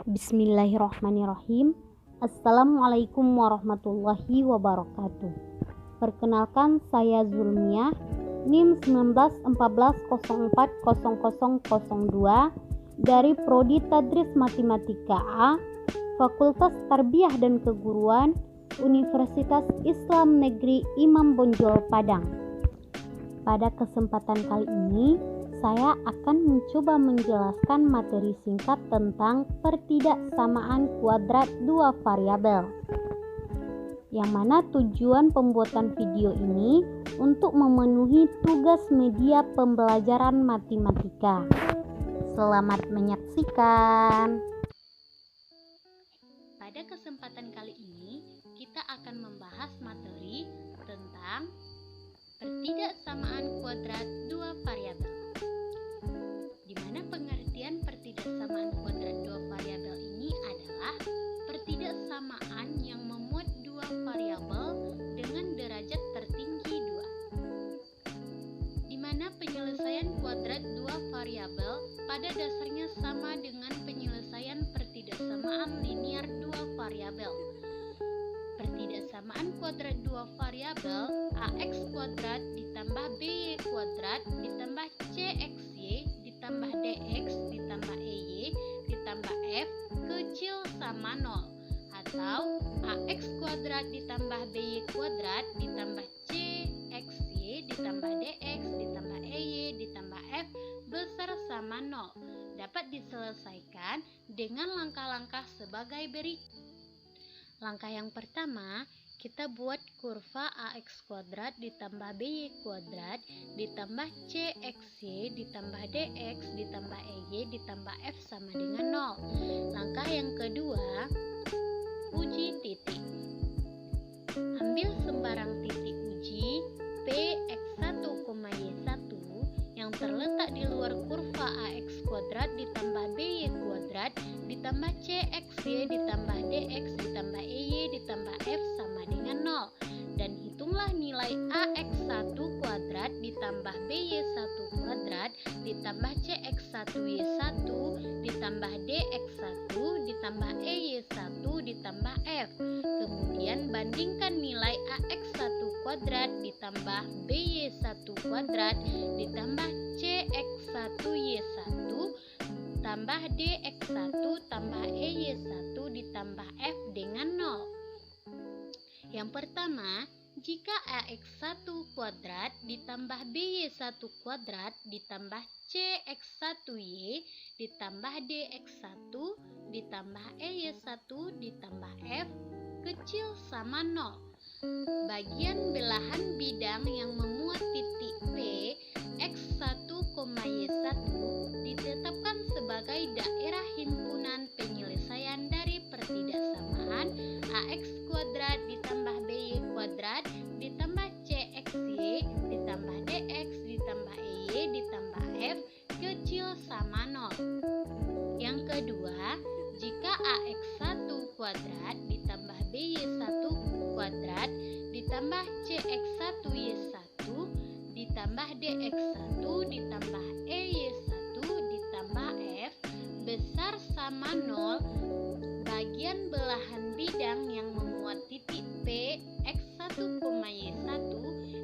Bismillahirrahmanirrahim. Assalamualaikum warahmatullahi wabarakatuh. Perkenalkan, saya Zulmiah, NIM 1914040002 dari Prodi Tadris Matematika A, Fakultas Tarbiyah dan Keguruan, Universitas Islam Negeri Imam Bonjol Padang. Pada kesempatan kali ini, saya akan mencoba menjelaskan materi singkat tentang pertidaksamaan kuadrat dua variabel. Yang mana tujuan pembuatan video ini untuk memenuhi tugas media pembelajaran matematika. Selamat menyaksikan. Pada kesempatan kali ini, kita akan membahas materi tentang pertidaksamaan kuadrat dua variabel. Di mana pengertian pertidaksamaan kuadrat dua variabel ini adalah pertidaksamaan yang memuat dua variabel dengan derajat tertinggi 2. Di mana penyelesaian kuadrat dua variabel pada dasarnya sama dengan penyelesaian pertidaksamaan linier dua variabel. Pertidaksamaan kuadrat dua variabel ax kuadrat ditambah by kuadrat ditambah cxy ditambah dx ditambah ey ditambah f kecil sama 0, atau ax kuadrat ditambah by kuadrat ditambah cxy ditambah dx ditambah ey ditambah f besar sama 0 dapat diselesaikan dengan langkah-langkah sebagai berikut. Langkah yang pertama, kita buat kurva ax kuadrat ditambah by kuadrat ditambah cxy ditambah dx ditambah ey ditambah f sama dengan 0. Langkah yang kedua, uji titik. Ambil sembarang titik uji p x1, y1 yang terletak di luar kurva ax kuadrat ditambah by kuadrat ditambah cxy ditambah dx ditambah ey ditambah f sama dengan 0, dan hitunglah nilai ax1 kuadrat ditambah by1 kuadrat ditambah cx1y1 ditambah dx1 ditambah ey1 ditambah f. Kemudian bandingkan nilai ax1 kuadrat ditambah by1 kuadrat ditambah cx1y1 tambah dx1 tambah ey1 ditambah f dengan 0. Yang pertama, jika ax1 kuadrat ditambah by1 kuadrat ditambah cx1y ditambah dx1 ditambah ey1 ditambah f kecil sama 0, bagian belahan bidang yang memuat titik P x1, y1 ditetapkan sebagai daerah himpunan penyelesaian dari pertidaksamaan ax kuadrat ditambah by kuadrat ditambah cxy ditambah dx ditambah ey ditambah f kecil sama 0. Yang kedua, jika ax1 kuadrat ditambah by1 kuadrat ditambah cx1y1 ditambah dx1 ditambah ey1 ditambah f besar sama 0, bagian belahan bidang yang memuat titik P x1, y1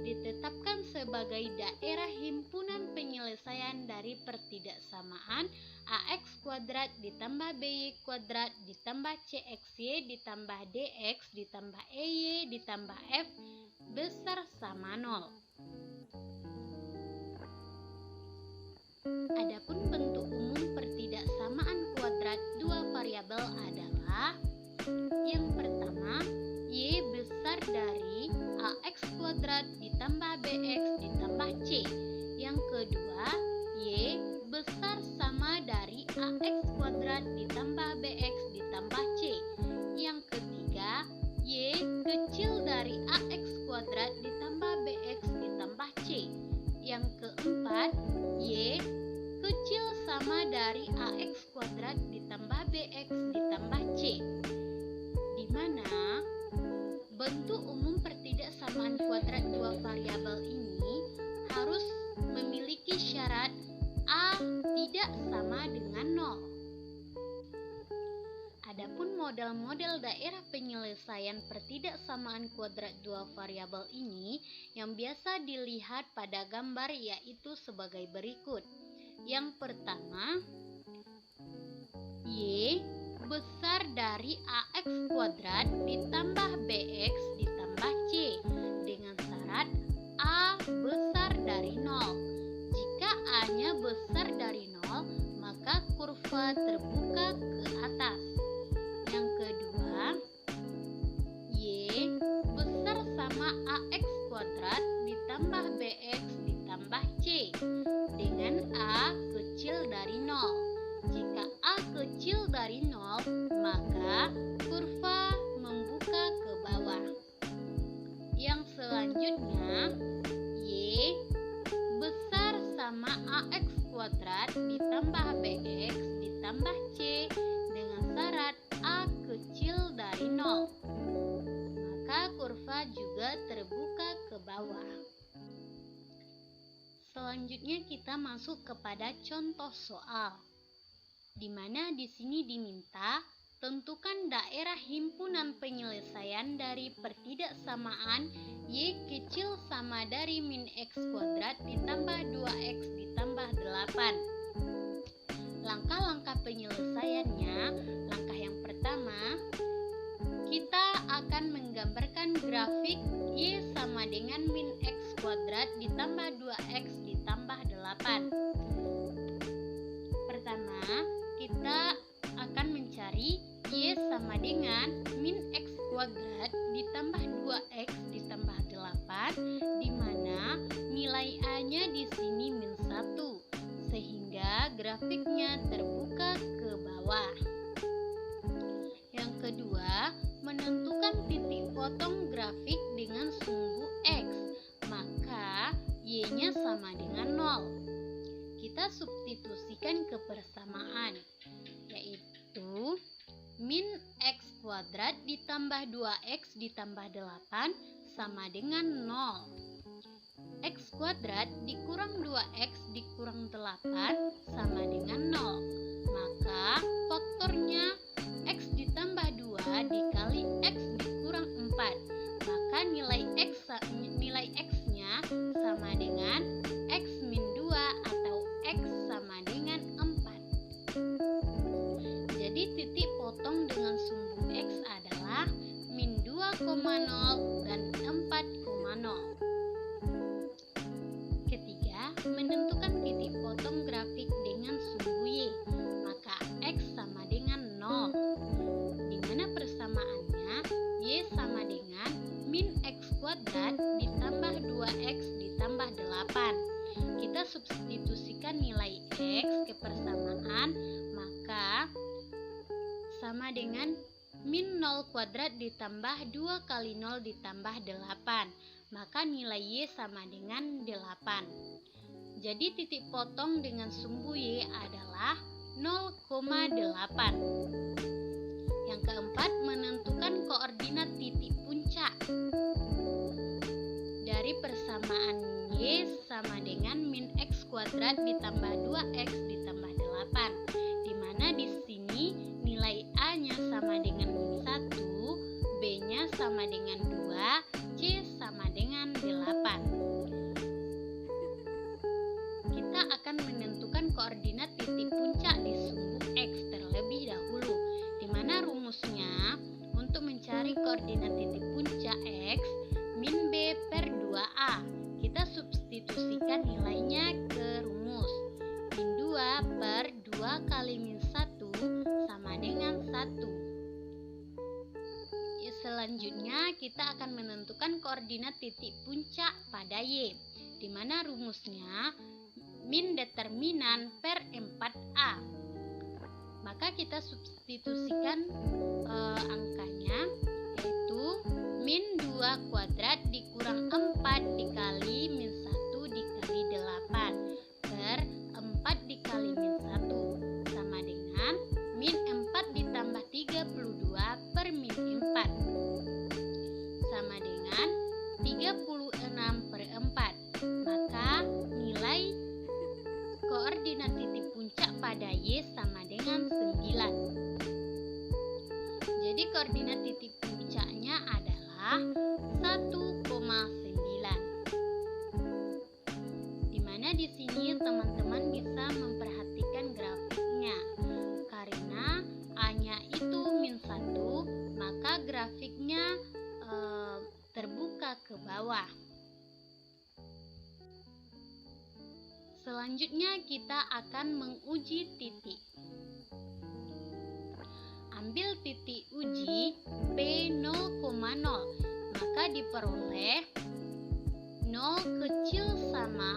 ditetapkan sebagai daerah himpunan penyelesaian dari pertidaksamaan ax kuadrat ditambah by kuadrat ditambah cxy ditambah dx ditambah ey ditambah f besar sama 0. Adapun bentuk umum pertidaksamaan kuadrat dua variabel adalah: yang pertama, y besar dari ax kuadrat ditambah bx ditambah c. Yang kedua, y besar sama dari ax kuadrat ditambah bx ditambah c. Yang ketiga, y kecil dari ax kuadrat ditambah bx ditambah c. Yang keempat, y kecil sama dari ax kuadrat ditambah bx ditambah c. Di mana bentuk umum pertidaksamaan kuadrat dua variabel ini harus dalam model daerah penyelesaian pertidaksamaan kuadrat dua variabel ini yang biasa dilihat pada gambar yaitu sebagai berikut. Yang pertama, Y besar dari AX kuadrat ditambah BX ditambah C dengan syarat A besar dari 0. Jika A-nya besar dari 0, maka kurva terbuka ke atas. Yang kedua, Y besar sama AX kuadrat ditambah BX ditambah C dengan A kecil dari 0. Jika A kecil dari 0, maka kurva membuka ke bawah. Yang selanjutnya, Y besar sama AX kuadrat ditambah BX ditambah C dengan syarat A kecil dari 0. Maka kurva juga terbuka ke bawah. Selanjutnya kita masuk kepada contoh soal, di mana di sini diminta tentukan daerah himpunan penyelesaian dari pertidaksamaan Y kecil sama dari min X kuadrat ditambah 2X ditambah 8. Langkah-langkah penyelesaiannya, langkah yang pertama, kita akan menggambarkan grafik Y sama dengan min X kuadrat ditambah 2X ditambah 8. Pertama, kita akan mencari Y sama dengan min X kuadrat ditambah 2X ditambah 8, di mana nilai A-nya di sini min 1, sehingga grafiknya terbuka ke bawah. Yang kedua, menentukan titik potong grafik dengan sumbu X, maka Y-nya sama dengan 0. Kita substitusikan ke persamaan, yaitu min X kuadrat ditambah 2X ditambah 8 sama dengan 0. X kuadrat dikurang 2X dikurang 8 sama dengan 0. Maka faktornya X ditambah 2 dikali X dikurang 4. Maka nilai X-nya sama dengan X min 2 atau X sama dengan 4. Jadi titik potong dengan sumbu X adalah min 2,0 dan 4,0. Ketiga, menentukan titik potong grafik dengan sumbu Y, maka X sama dengan 0, di mana persamaannya Y sama dengan min X kuadrat ditambah 2X ditambah 8. Kita substitusikan nilai X ke persamaan, maka sama dengan min 0 kuadrat ditambah 2 kali 0 ditambah 8, maka nilai Y sama dengan 8. Jadi titik potong dengan sumbu Y adalah 0,8. Yang keempat, menentukan koordinat titik puncak. Dari persamaan Y sama dengan min X kuadrat ditambah 2X ditambah 8, di mana di sini nilai A-nya sama dengan min 1, B-nya sama dengan 2, C sama dengan 8. Kita akan menentukan koordinat titik puncak di sumbu X terlebih dahulu, di mana rumusnya untuk mencari koordinat titik puncak X min B per 2A. Kita substitusikan nilainya ke rumus. Min 2 per 2 kali min 1 sama dengan 1. Selanjutnya kita akan menentukan koordinat titik puncak pada Y, di mana rumusnya min determinan per 4A. Maka kita substitusikan angkanya, yaitu min 2 kuadrat dikurang 4 dikali min 1 dikali 8 per 4 dikali min 1 sama dengan min 4 ditambah 32 per min 4 sama dengan 36 per 4. Maka nilai koordinat titik puncak pada Y sama dengan 9. Jadi Makanya di sini teman-teman bisa memperhatikan grafiknya. Karena A-nya itu -1, maka grafiknya terbuka ke bawah. Selanjutnya kita akan menguji titik. Ambil titik uji P 0,0, maka diperoleh 0 kecil sama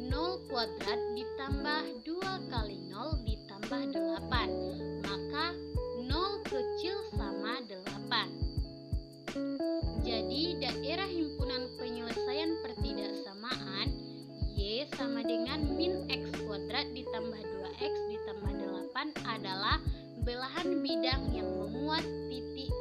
0 kuadrat ditambah 2 kali 0 ditambah 8, maka 0 kecil sama 8. Jadi daerah himpunan penyelesaian pertidaksamaan Y sama dengan min X kuadrat ditambah 2X ditambah 8 adalah belahan bidang yang memuat titik